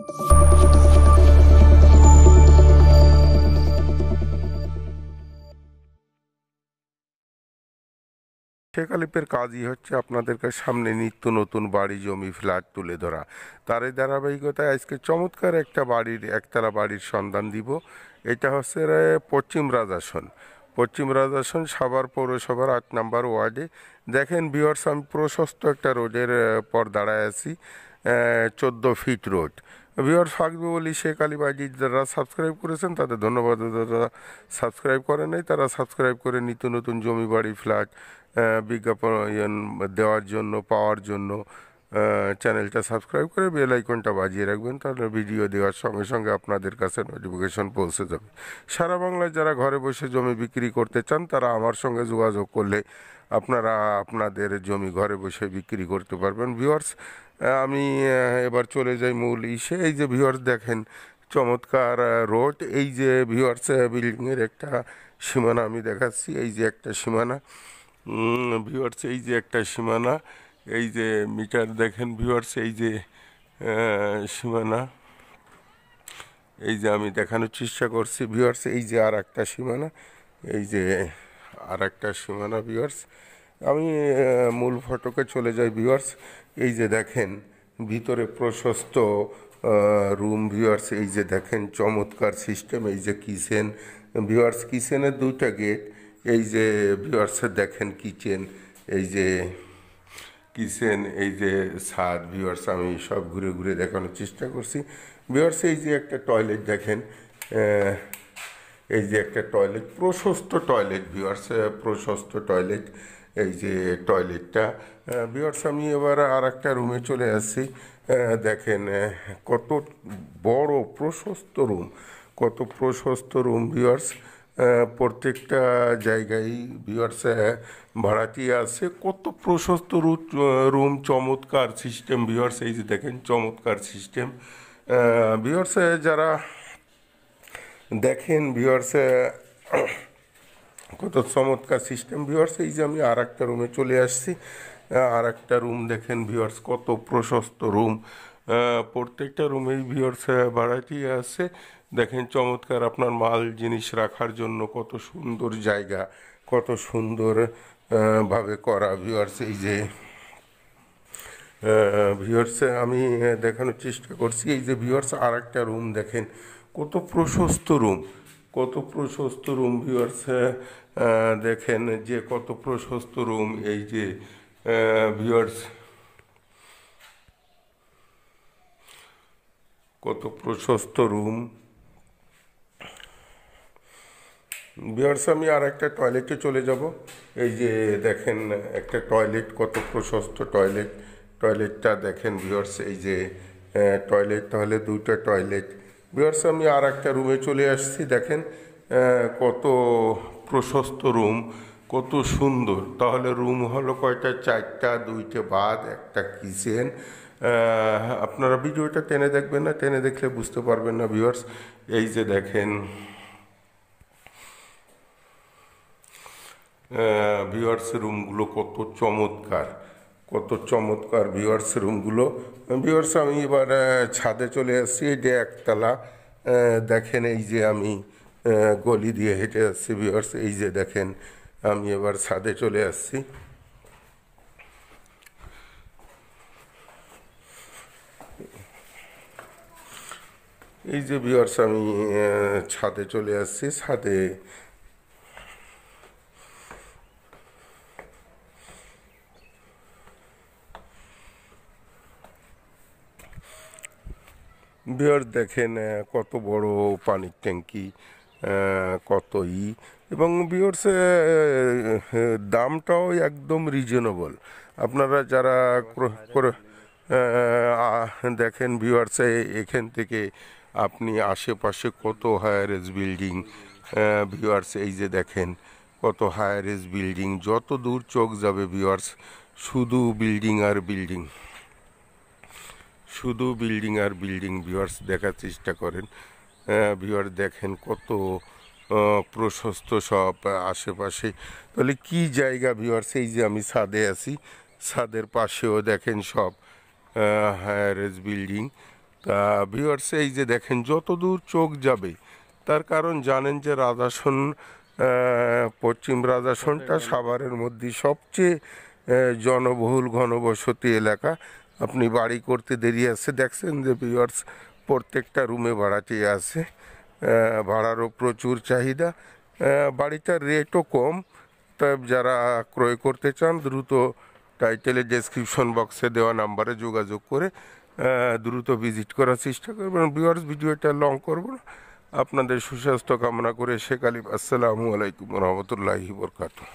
শেখ আলিফের কাজই হচ্ছে আপনাদেরকে সামনে নিত্য নতুন বাড়ি জমি ফ্ল্যাট তুলে ধরা। তারই ধারাবাহিকতায় আজকে চমৎকার একটা বাড়ির একতলা বাড়ির সন্ধান দিব। এটা হচ্ছে পশ্চিম রাজাসন, পশ্চিম রাজাসন সাভার পৌরসভার ৮ নম্বর ওয়ার্ডে। দেখেন ভিউয়ার্স, আমি প্রশস্ত একটা রোডের পর দাঁড়ায় আছি, 14 ফিট রোড। ভিউয়ার্স, ফাঁকবে বলি শেখ আলিফ আইডি যারা সাবস্ক্রাইব করেছেন তাদের ধন্যবাদ, যারা সাবস্ক্রাইব করেন নাই তারা সাবস্ক্রাইব করে নিত্য নতুন জমি বাড়ি ফ্ল্যাট বিজ্ঞাপন দেওয়ার জন্য, পাওয়ার জন্য চ্যানেলটা সাবস্ক্রাইব করে বেল আইকনটা বাজিয়ে রাখবেন, তাহলে ভিডিও দেওয়ার সঙ্গে সঙ্গে আপনাদের কাছে নোটিফিকেশন পৌঁছে যাবে। সারা বাংলায় যারা ঘরে বসে জমি বিক্রি করতে চান তারা আমার সঙ্গে যোগাযোগ করলে আপনারা আপনাদের জমি ঘরে বসে বিক্রি করতে পারবেন। ভিউয়ার্স, আমি এবার চলে যাই মূল ইসে। এই যে ভিউয়ার্স দেখেন চমৎকার রোড, এই যে ভিউয়ার্স বিল্ডিংয়ের একটা সীমানা আমি দেখাচ্ছি। এই যে একটা সীমানা ভিউয়ার্স, এই যে একটা সীমানা, এই যে মিটার দেখেন ভিউয়ার্স, এই যে সীমানা, এই যে আমি দেখানোর চেষ্টা করছি ভিউয়ার্স। এই যে আর একটা সীমানা, এই যে আর একটা সীমানা ভিউয়ার্স। আমি মূল ফটোকে চলে যাই ভিউয়ার্স। এই যে দেখেন ভিতরে প্রশস্ত রুম ভিউয়ার্স, এই যে দেখেন চমৎকার সিস্টেম। এই যে কিচেন ভিউয়ার্স, কিচেনের 2টা গেট। এই যে ভিউয়ার্স দেখেন কিচেন, এই যে কিচেন, এই যে ছাদ ভিউয়ার্স, আমি সব ঘুরে ঘুরে দেখানোর চেষ্টা করছি ভিউয়ার্স। এই যে একটা টয়লেট দেখেন, এই যে একটা টয়লেট, প্রশস্ত টয়লেট ভিউয়ার্স, প্রশস্ত টয়লেট। এই যে টয়লেটটা ভিউয়ার্স। আমি এবার আর একটা রুমে চলে আসছি। দেখেন কত বড় প্রশস্ত রুম, কত প্রশস্ত রুম ভিউয়ার্স। প্রত্যেকটা জায়গায় ভিউয়ার্স ভাড়াটিয়া আছে। কত প্রশস্ত রুম, চমৎকার সিস্টেম ভিউয়ার্স। এই যে দেখেন চমৎকার সিস্টেম ভিউয়ার্স। যারা দেখেন ভিউয়ার্স কত চমৎকার সিস্টেম ভিউয়ার্স। এই যে আমি আর একটা রুমে চলে আসছি। আর একটা রুম দেখেন ভিউয়ার্স, কত প্রশস্ত রুম। প্রত্যেকটা রুমেই ভিউয়ার্স ভ্যারাইটি আছে। দেখেন চমৎকার আপনার মাল জিনিস রাখার জন্য কত সুন্দর জায়গা, কত সুন্দর ভাবে করা ভিউয়ার্স। এই যে ভিউয়ার্স আমি দেখানোর চেষ্টা করছি। এই যে ভিউয়ার্স আর একটা রুম দেখেন, কত প্রশস্ত রুম, কত প্রশস্ত রুম ভিউয়ার্স। দেখেন যে কত প্রশস্ত রুম। এই যে ভিউয়ার্স কত প্রশস্ত রুম ভিউয়ার্স। আমি আর একটা টয়লেটে চলে যাব। এই যে দেখেন একটা টয়লেট, কত প্রশস্ত টয়লেট। টয়লেটটা দেখেন ভিউয়ার্স, এই যে টয়লেট, তাহলে 2টা টয়লেট ভিউয়ার্স। আমি আর একটা রুমে চলে আসছি। দেখেন কত প্রশস্ত রুম, কত সুন্দর। তাহলে রুম হলো কয়টা? 4টা, 2টে বাথ, একটা কিচেন। আপনারা ভিডিওটা টেনে দেখবেন না, টেনে দেখলে বুঝতে পারবেন না ভিউয়ার্স। এই যে দেখেন ভিউয়ার্স রুমগুলো কত চমৎকার, কত চমৎকার ভিউয়ার্স রুমগুলো ভিউয়ার্স। আমি এবার ছাদে চলে আসছি। এই যে একতলা দেখেন, এই যে আমি গলি দিয়ে হেঁটে আসছি ভিউয়ার্স। এই যে দেখেন আমি এবার ছাদে চলে আসছি। এই যে ভিউয়ার্স আমি ছাদে চলে আসছি। ছাদে ভিউয়ার্স দেখেন কত বড় পানির ট্যাঙ্কি, কত এবং ভিউয়ার্স দামটাও একদম রিজনেবল। আপনারা যারা দেখেন ভিউয়ার্স, এখান থেকে আপনি আশেপাশে কত হায়ার এজ বিল্ডিং ভিউয়ার্স। এই যে দেখেন কত হায়ার এজ বিল্ডিং, যত দূর চোখ যাবে ভিউয়ার্স শুধু বিল্ডিং আর বিল্ডিং, শুধু বিল্ডিং আর বিল্ডিং ভিউয়ার্স। দেখার চেষ্টা করেন ভিউয়ার্স, দেখেন কত প্রশস্ত সব আশেপাশে। তাহলে কি জায়গা ভিউয়ার্স। এই যে আমি ছাদে আছি, ছাদের পাশেও দেখেন সব হায়ার এজ বিল্ডিং। তা ভিউয়ার্স এই যে দেখেন যত দূর চোখ যাবে, তার কারণ জানেন যে রাজাসন পশ্চিম রাজাসনটা সাভারের মধ্যে সবচেয়ে জনবহুল ঘনবসতি এলাকা। আপনি বাড়ি করতে দেরি আছে, দেখছেন যে ভিউয়ার্স প্রত্যেকটা রুমে ভাড়াটিয়া আছে, ভাড়ারও প্রচুর চাহিদা, বাড়িটার রেটও কম। তাই যারা ক্রয় করতে চান দ্রুত টাইটেলের ডেসক্রিপশন বক্সে দেওয়া নাম্বারে যোগাযোগ করে দ্রুত ভিজিট করার চেষ্টা করবেন। ভিউয়ার্স ভিডিওটা লং করব না, আপনাদের সুস্বাস্থ্য কামনা করে শেখ আলী, আসসালামু আলাইকুম রহমতুল্লাহি বরকাতুহ।